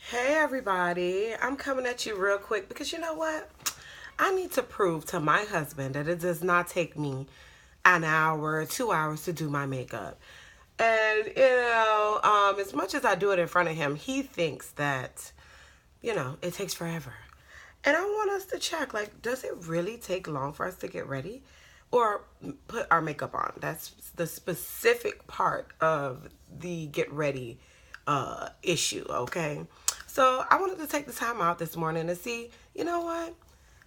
Hey everybody, I'm coming at you real quick because you know what? I need to prove to my husband that it does not take me an hour, 2 hours to do my makeup. And as much as I do it in front of him, he thinks that, it takes forever. And I want us to check, like, does it really take long for us to get ready or put our makeup on? That's the specific part of the get ready issue, okay? So I wanted to take the time out this morning to see, you know what?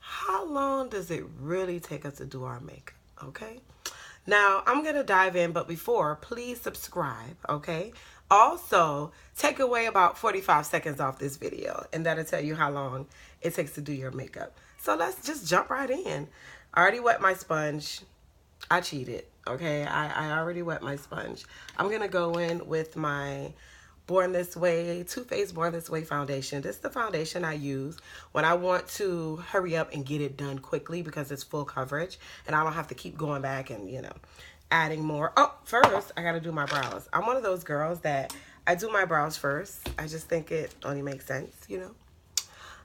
How long does it really take us to do our makeup, okay? Now, I'm going to dive in, but before, please subscribe, okay? Also, take away about 45 seconds off this video, and that'll tell you how long it takes to do your makeup. So let's just jump right in. I already wet my sponge. I cheated, okay? I already wet my sponge. I'm going to go in with my Born This Way, Too Faced Born This Way foundation. This is the foundation I use when I want to hurry up and get it done quickly because it's full coverage and I don't have to keep going back and, adding more. Oh, first, I got to do my brows. I'm one of those girls that I do my brows first. I just think it only makes sense.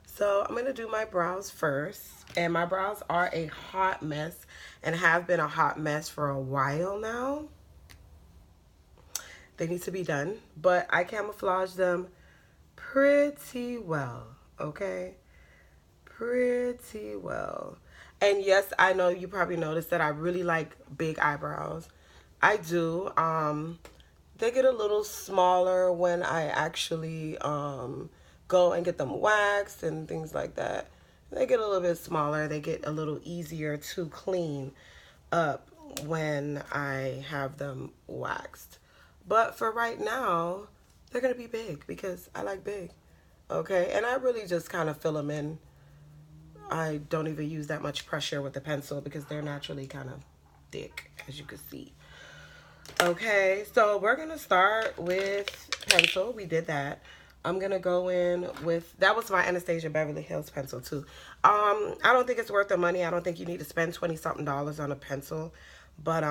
So I'm going to do my brows first. And my brows are a hot mess and have been a hot mess for a while now. They need to be done, but I camouflage them pretty well, okay? Pretty well. And yes, I know you probably noticed that I really like big eyebrows. I do. They get a little smaller when I actually go and get them waxed and things like that. They get a little bit smaller. They get a little easier to clean up when I have them waxed. But for right now, they're going to be big because I like big. Okay, and I really just kind of fill them in. I don't even use that much pressure with the pencil because they're naturally kind of thick, as you can see. Okay, so we're going to start with pencil. We did that. I'm going to go in with, that was my Anastasia Beverly Hills pencil too. I don't think it's worth the money. I don't think you need to spend 20 something dollars on a pencil. But,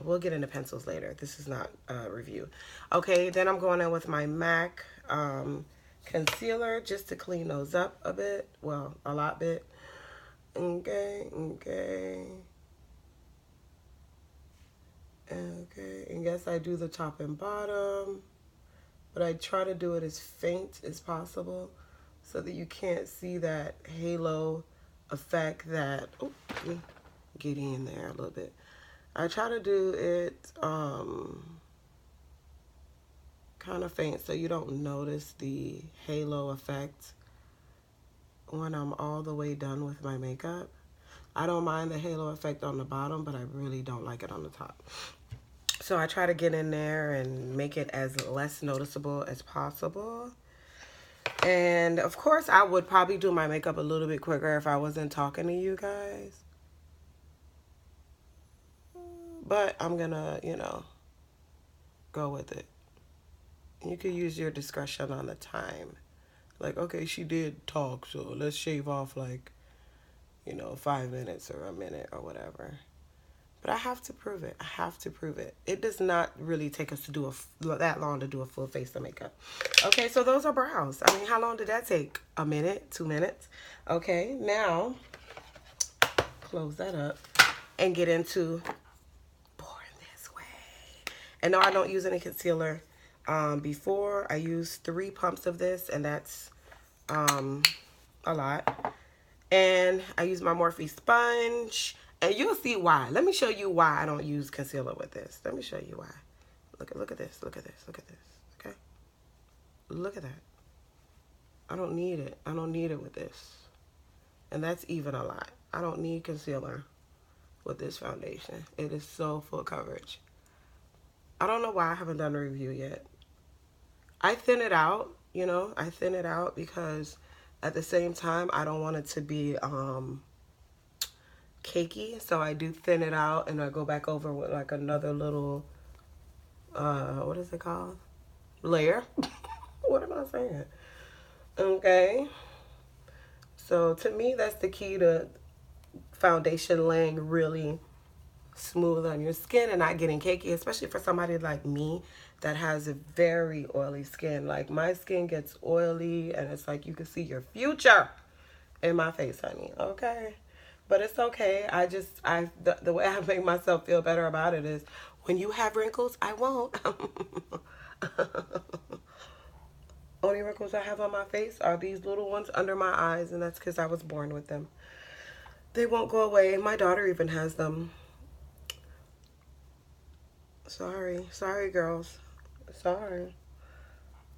we'll get into pencils later. This is not a review. Okay, then I'm going in with my MAC concealer just to clean those up a bit. Well, a lot bit. Okay. And yes, I do the top and bottom, but I try to do it as faint as possible so that you can't see that halo effect that, oh, let me get in there a little bit. I try to do it kind of faint so you don't notice the halo effect when I'm all the way done with my makeup. I don't mind the halo effect on the bottom, but I really don't like it on the top. So I try to get in there and make it as less noticeable as possible. And of course, I would probably do my makeup a little bit quicker if I wasn't talking to you guys. But I'm gonna, go with it. You can use your discretion on the time. Like, okay, she did talk, so let's shave off 5 minutes or a minute or whatever. But I have to prove it. I have to prove it. It does not really take us to do that long to do a full face of makeup. Okay, so those are brows. I mean, how long did that take? A minute, 2 minutes. Okay, now close that up and get into Born This Way. And no, I don't use any concealer. Before I used 3 pumps of this, and that's a lot. And I use my Morphe sponge, and you'll see why. Let me show you why I don't use concealer with this. Let me show you why. Look at this. Look at this. Look at this. Okay, look at that. I don't need it. I don't need it with this, and that's even a lot. I don't need concealer with this foundation. It is so full coverage. I don't know why I haven't done a review yet. I thin it out, I thin it out because at the same time, I don't want it to be cakey. So I do thin it out and I go back over with like another little, what is it called? Layer. What am I saying? Okay. So to me, that's the key to foundation laying really smooth on your skin and not getting cakey, especially for somebody like me that has a very oily skin. Like my skin gets oily and it's like you can see your future in my face, honey. Okay. But it's okay. The way I make myself feel better about it is when you have wrinkles, I won't. Only wrinkles I have on my face are these little ones under my eyes, and that's because I was born with them. They won't go away. My daughter even has them. Sorry. Sorry, girls. Sorry.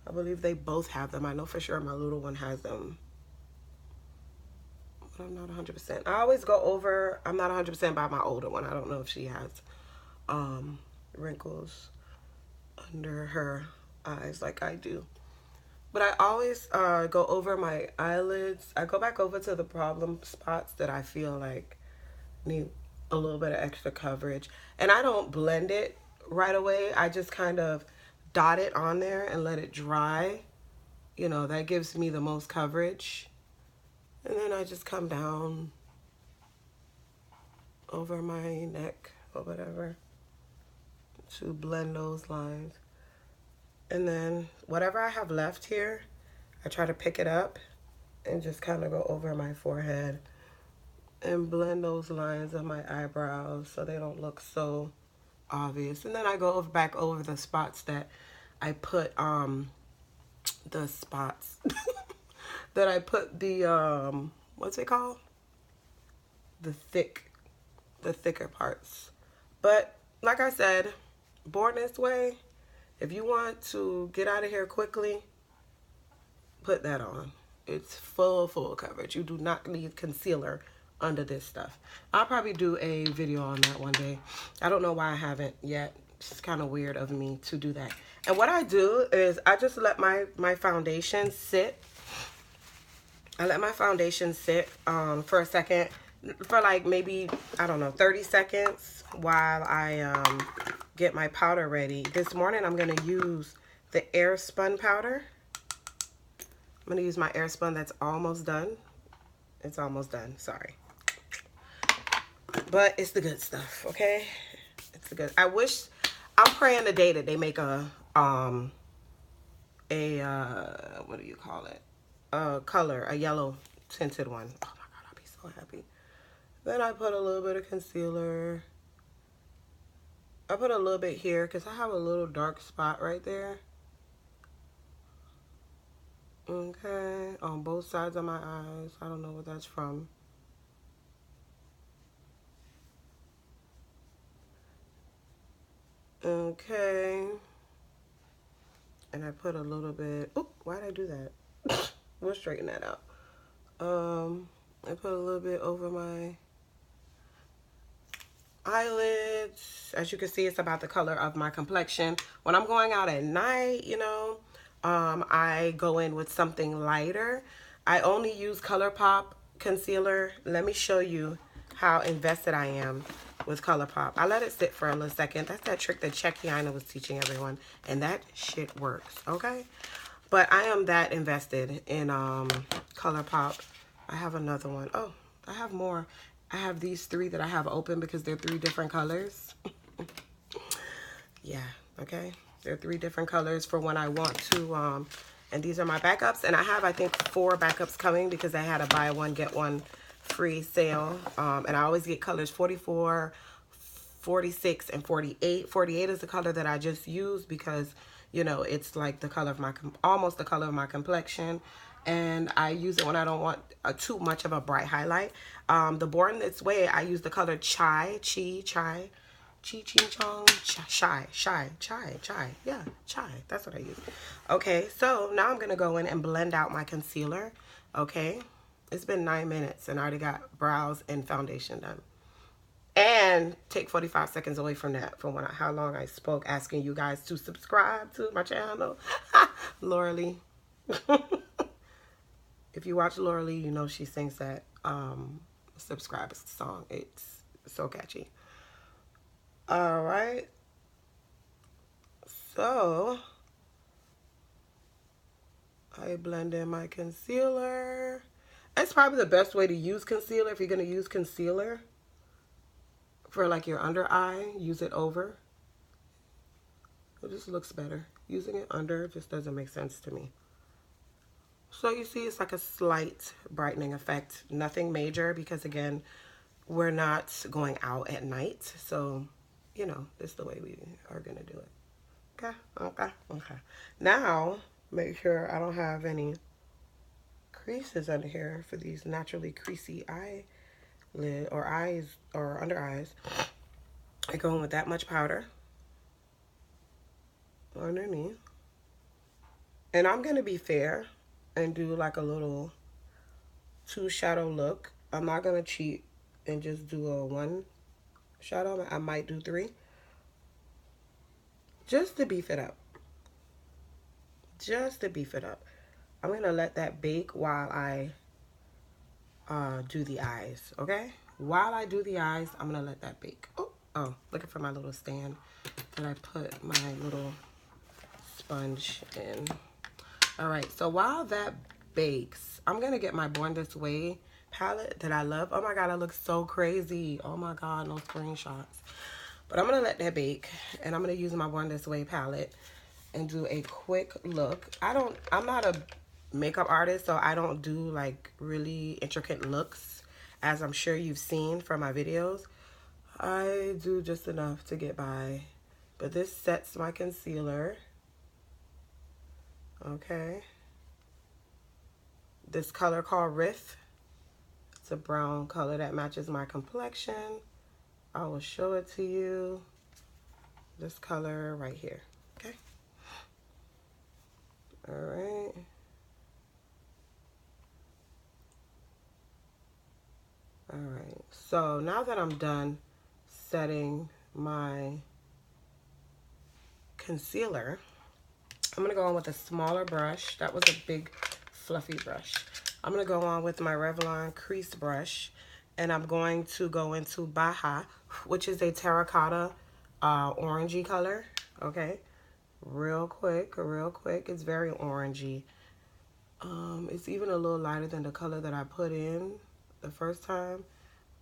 I believe they both have them. I know for sure my little one has them. But I'm not 100%. I always go over. I'm not 100% by my older one. I don't know if she has wrinkles under her eyes like I do. But I always go over my eyelids. I go back over to the problem spots that I feel like need a little bit of extra coverage. And I don't blend it right away. I just kind of dot it on there and let it dry. You know, that gives me the most coverage. And then I just come down over my neck or whatever to blend those lines. And then whatever I have left here, I try to pick it up and just kind of go over my forehead and blend those lines of my eyebrows so they don't look so obvious. And then I go back over the spots that I put the spots that I put the what's it called? The thicker parts. But like I said, born this way, if you want to get out of here quickly, put that on. It's full coverage. You do not need concealer under this stuff. I'll probably do a video on that one day. I don't know why I haven't yet. It's kind of weird of me to do that. And what I do is I just let my foundation sit. I let my foundation sit for a second, for like maybe, I don't know, 30 seconds while I get my powder ready. This morning I'm going to use the air spun powder. I'm going to use my air spun that's almost done. It's almost done, sorry. But it's the good stuff, okay? It's the good. I'm praying the day that they make a what do you call it? A color, a yellow tinted one. Oh my God, I'll be so happy. Then I put a little bit of concealer. I put a little bit here because I have a little dark spot right there. Okay, on both sides of my eyes. I don't know what that's from. Okay. And I put a little bit, oop, why did I do that? We'll straighten that out. I put a little bit over my eyelids. As you can see, it's about the color of my complexion. When I'm going out at night, you know, I go in with something lighter. I only use ColourPop concealer. Let me show you how invested I am with ColourPop. I let it sit for a little second. That's that trick that Checky Aina was teaching everyone, and that shit works, okay? But I am that invested in ColourPop. I have another one. Oh, I have more. I have these 3 that I have open because they're 3 different colors. Yeah, okay? They're 3 different colors for when I want to, and these are my backups. And I have, I think, 4 backups coming because I had a buy one, get one free sale. And I always get colors 44, 46, and 48. 48 is the color that I just used because, you know, it's like the color of my, almost the color of my complexion. And I use it when I don't want too much of a bright highlight. The Born This Way, I use the color Chai. Yeah, Chai. That's what I use. Okay, so now I'm going to go in and blend out my concealer. Okay, it's been 9 minutes and I already got brows and foundation done. And take 45 seconds away from that, from how long I spoke asking you guys to subscribe to my channel. Laura Lee. If you watch Laura Lee, you know she sings that subscribe song. It's so catchy. All right. So I blend in my concealer. That's probably the best way to use concealer if you're going to use concealer. For like your under eye, use it over. It just looks better. Using it under just doesn't make sense to me. So you see it's like a slight brightening effect. Nothing major because again, we're not going out at night. So, you know, this is the way we are going to do it. Okay, okay, okay. Now, make sure I don't have any creases under here for these naturally creasy eyelid or eyes or under eyes. I go in with that much powder underneath. And I'm going to be fair and do like a little 2 shadow look. I'm not going to cheat and just do a 1 shadow. I might do 3. Just to beef it up. Just to beef it up. I'm going to let that bake while I do the eyes, okay? While I do the eyes, I'm going to let that bake. Oh, looking for my little stand that I put my little sponge in. All right, so while that bakes, I'm going to get my Born This Way palette that I love. Oh my God, I look so crazy. Oh my God, no screenshots. But I'm going to let that bake, and I'm going to use my Born This Way palette and do a quick look. I'm not a makeup artist, so I don't do like really intricate looks, as I'm sure you've seen from my videos. I do just enough to get by. But this sets my concealer. Okay. This color called Riff. It's a brown color that matches my complexion. I will show it to you. This color right here. Okay. All right. All right. So now that I'm done setting my concealer, I'm going to go on with a smaller brush. That was a big fluffy brush. I'm going to go on with my Revlon crease brush, and I'm going to go into Baja, which is a terracotta orangey color. Okay, real quick. It's very orangey. It's even a little lighter than the color that I put in the first time,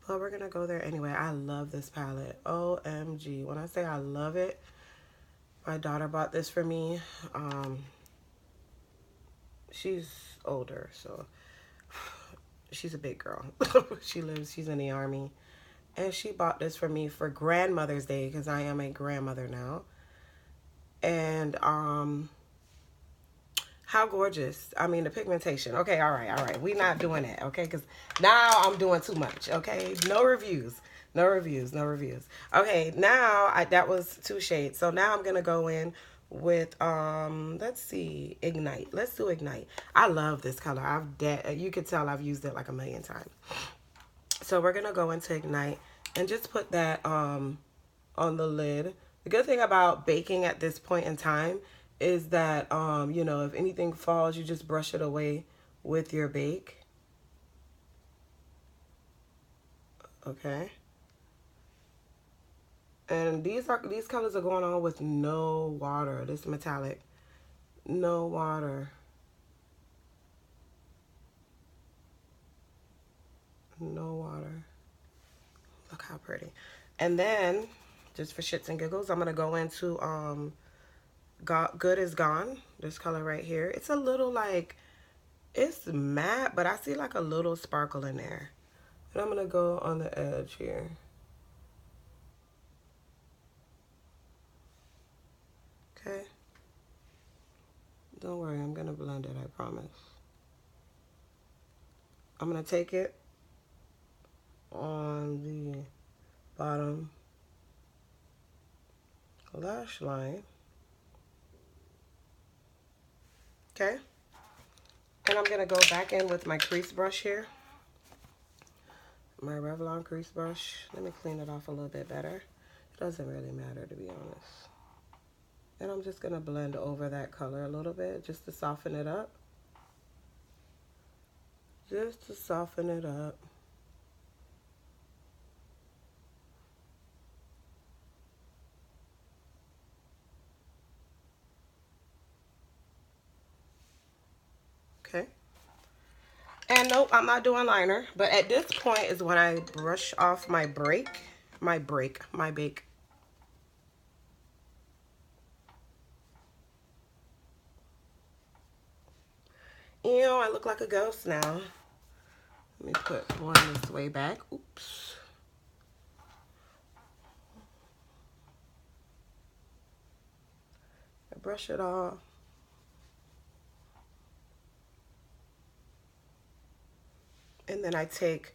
but we're going to go there anyway. I love this palette. OMG. When I say I love it, my daughter bought this for me. She's older, so she's a big girl. She's in the Army. And she bought this for me for Grandmother's Day because I am a grandmother now. And how gorgeous. I mean, the pigmentation. Okay, all right. We're not doing that, okay? Because now I'm doing too much, okay? No reviews. Okay, now that was 2 shades. So now I'm going to go in with, let's see, Ignite. Let's do Ignite. I love this color. You can tell I've used it like a million times. So we're going to go into Ignite and just put that on the lid. The good thing about baking at this point in time is that, you know, if anything falls, you just brush it away with your bake. Okay. And these colors are going on with no water. This metallic, no water. No water. Look how pretty. And then, just for shits and giggles, I'm going to go into Good Is Gone. This color right here. It's a little like, it's matte, but I see like a little sparkle in there. And I'm going to go on the edge here. Okay. Don't worry, I'm going to blend it, I promise. I'm going to take it on the bottom lash line. Okay. And I'm going to go back in with my crease brush here. My Revlon crease brush. Let me clean it off a little bit better. It doesn't really matter, to be honest. And I'm just going to blend over that color a little bit just to soften it up. Just to soften it up. Okay. And nope, I'm not doing liner. But at this point is when I brush off my break. my bake. Ew, I look like a ghost now. Let me put one this way back. Oops. I brush it off. And then I take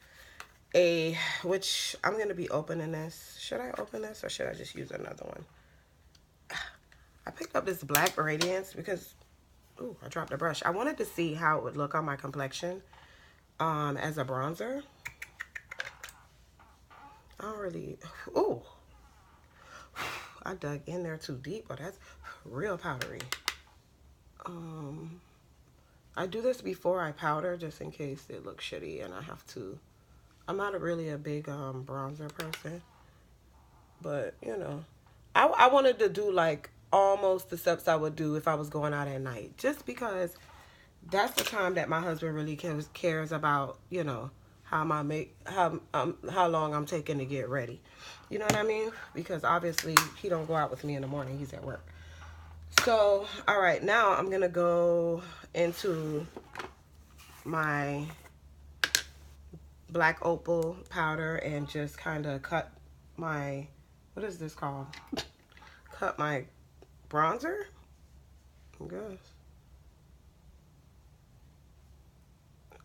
which I'm going to be opening this. Should I open this or should I just use another one? I picked up this black Radiance because, ooh, I dropped the brush. I wanted to see how it would look on my complexion as a bronzer. I don't really, ooh, I dug in there too deep, but that's real powdery. I do this before I powder just in case it looks shitty and I have to. I'm not really a big bronzer person, but you know, I wanted to do like almost the steps I would do if I was going out at night, just because that's the time that my husband really cares about, you know, how long I'm taking to get ready. You know what I mean? Because obviously he don't go out with me in the morning. He's at work. So, all right, now I'm going to go into my black opal powder and just kind of cut my, what is this called? Cut my bronzer, I guess.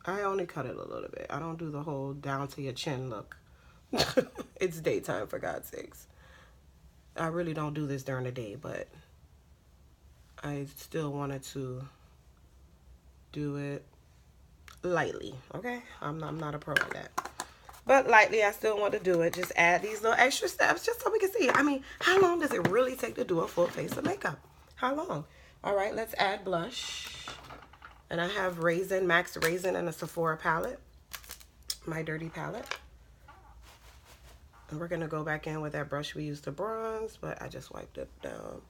I only cut it a little bit. I don't do the whole down to your chin look. It's daytime, for God's sakes. I really don't do this during the day, but I still wanted to do it lightly, okay? I'm not a pro at that. But lightly, I still want to do it. Just add these little extra steps just so we can see. I mean, how long does it really take to do a full face of makeup? How long? All right, let's add blush. And I have Max Raisin and a Sephora palette. My dirty palette. And we're going to go back in with that brush we used to bronze, but I just wiped it down.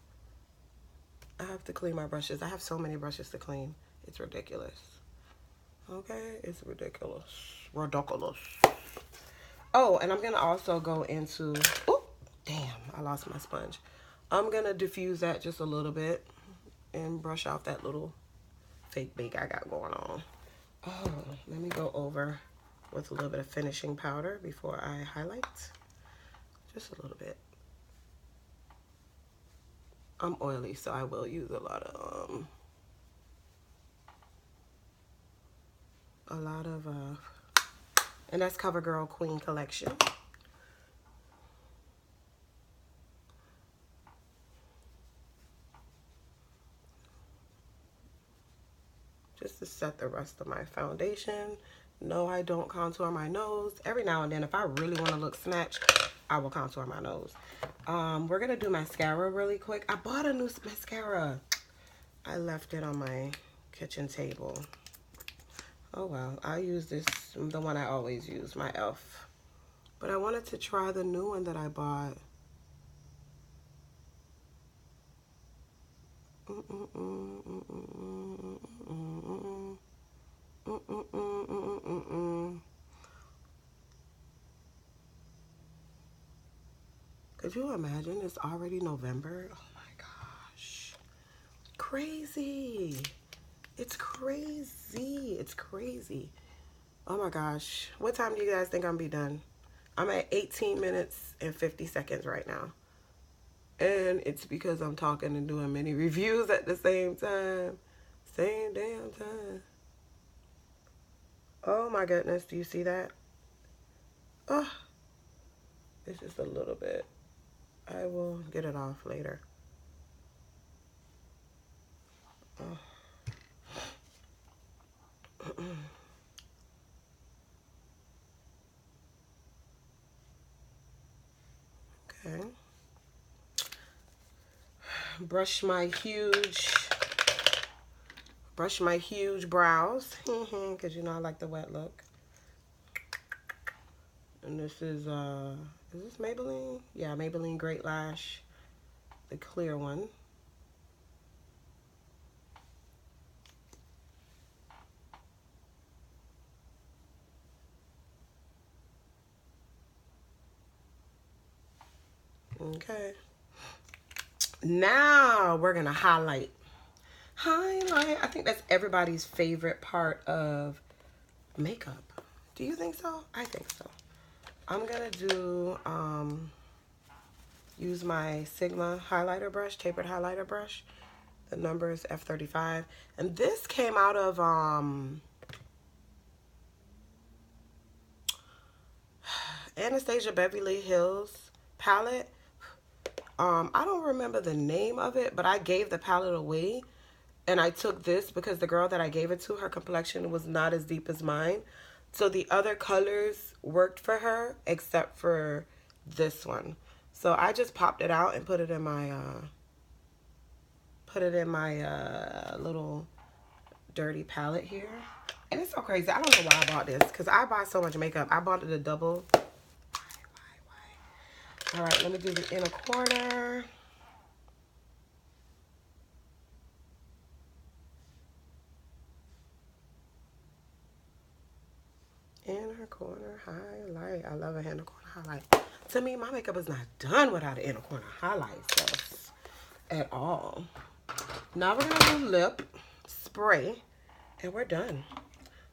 I have to clean my brushes. I have so many brushes to clean. It's ridiculous. Okay, it's ridiculous. Ridiculous. Oh, and I'm going to also go into, oh, damn, I lost my sponge. I'm going to diffuse that just a little bit and brush off that little fake bake I got going on. Oh, let me go over with a little bit of finishing powder before I highlight. Just a little bit. I'm oily, so I will use a lot of, and that's CoverGirl Queen Collection. Just to set the rest of my foundation. No, I don't contour my nose. Every now and then, if I really want to look snatched, I will contour my nose. We're going to do mascara really quick. I bought a new mascara. I left it on my kitchen table. Oh, well. I'll use this, the one I always use, my e.l.f. But I wanted to try the new one that I bought. Could you imagine it's already November? Oh my gosh. Crazy. It's crazy. It's crazy. Oh my gosh. What time do you guys think I'm be done? I'm at 18 minutes and 50 seconds right now. And it's because I'm talking and doing many reviews at the same time. Same damn time. Oh my goodness. Do you see that? Oh, it's just a little bit. I will get it off later. Oh. Okay. Brush my huge brows. Because you know I like the wet look. And this is this Maybelline? Yeah, Maybelline Great Lash. The clear one. Okay. Now we're gonna highlight. I think that's everybody's favorite part of makeup. Do you think so? I think so. I'm gonna do use my Sigma highlighter brush, tapered highlighter brush. The number is F35, and this came out of Anastasia Beverly Hills palette. I don't remember the name of it, but I gave the palette away, and I took this because the girl that I gave it to, her complexion was not as deep as mine. So the other colors worked for her except for this one. So I just popped it out and put it in my little dirty palette here. And it's so crazy. I don't know why I bought this because I buy so much makeup. I bought it a double. All right, let me do the inner corner. Inner corner highlight. I love a inner corner highlight. To me, my makeup is not done without an inner corner highlight, so at all. Now we're gonna do lip spray, and we're done.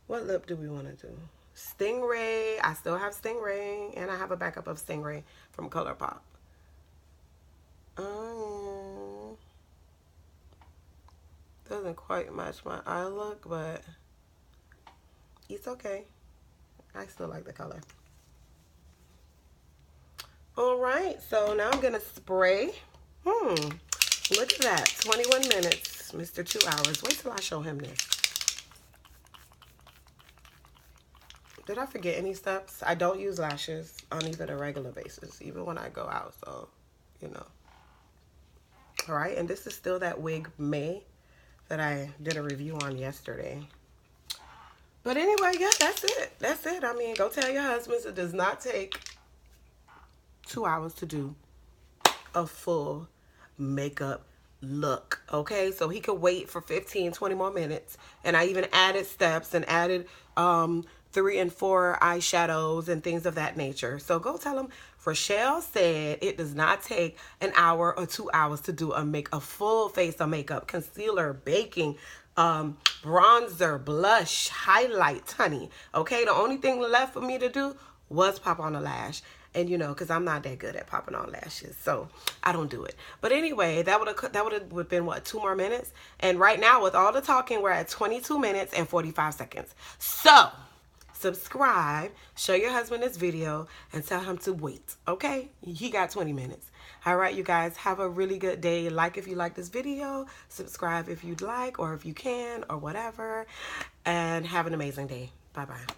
What lip do we want to do? Stingray. I still have Stingray, and I have a backup of Stingray from ColourPop. Doesn't quite match my eye look, but it's okay. I still like the color. All right, so now I'm gonna spray. Look at that, 21 minutes, Mr. 2 hours. Wait till I show him this. Did I forget any steps? I don't use lashes on even a regular basis, even when I go out, so, you know. All right, and this is still that wig May that I did a review on yesterday. But anyway, yeah, that's it. That's it. I mean, go tell your husbands it does not take 2 hours to do a full makeup look, okay? So he could wait for 15, 20 more minutes. And I even added steps and added 3 and 4 eyeshadows and things of that nature. So go tell him Rochelle said it does not take an hour or 2 hours to do a full face of makeup, concealer, baking, bronzer, blush, highlight, honey. Okay, the only thing left for me to do was pop on a lash. And you know, because I'm not that good at popping on lashes, so I don't do it. But anyway, that would have been what, 2 more minutes? And right now, with all the talking, we're at 22 minutes and 45 seconds. So subscribe, show your husband this video, and tell him to wait. Okay, he got 20 minutes. All right, you guys, have a really good day. Like if you like this video, subscribe if you'd like, or if you can, or whatever, and have an amazing day. Bye bye.